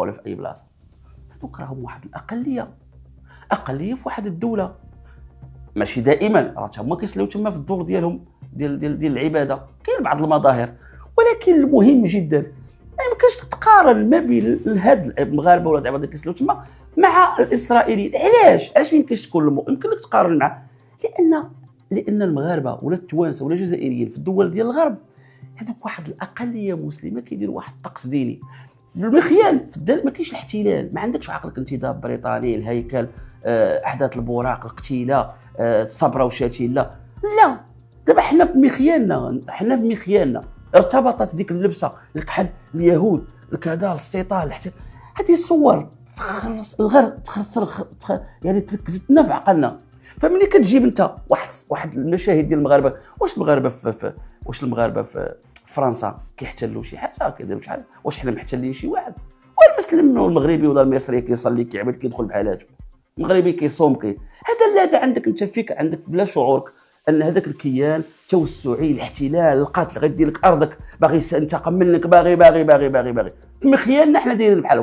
ولا في اي بلاصه. هذوك راهم واحد اقليه في واحد الدوله، ماشي دائما، راه هما كيصليو تما في الدور ديالهم ديال العباده، كاين بعض المظاهر، ولكن المهم جدا ما يمكنش تقارن ما بين هاد المغاربه ولا اللي كيصليو تما مع الاسرائيليين. علاش ما يمكنش تكون يمكن لك تقارن معه؟ لان المغاربه ولا التوانسه ولا الجزائريين في الدول ديال الغرب هذوك واحد الاقليه مسلمه كيديروا واحد الطقس ديني في المخيال، في الدال ما كاينش الاحتلال، ما عندكش في عقلك انتداب بريطاني، الهيكل، احداث البوراق، القتيله، الصبره وشاتيلا، لا. دابا حنا في مخيالنا ارتبطت ديك اللبسه، الكحل، اليهود، الكذا، الاستيطال، هذه الصور تخلص الغير يعني تركزتنا في عقلنا. فملي كتجيب انت واحد المشاهد ديال المغاربه، واش المغاربه في فرنسا كيحتلوا شي حاجه، كيديروا شي حاجه؟ واش حنا محتلين شي واحد؟ والمسلم والمغربي ولا المصري كيصلي كيعبد كيدخل بحالاته، المغربي كيصوم هذا عندك انت فيك، عندك بلا شعورك ان هذاك الكيان توسعي، الاحتلال، القتل، غيدير لك ارضك، باغي ينتقم منك، باغي في مخيالنا حنا دايرين بحال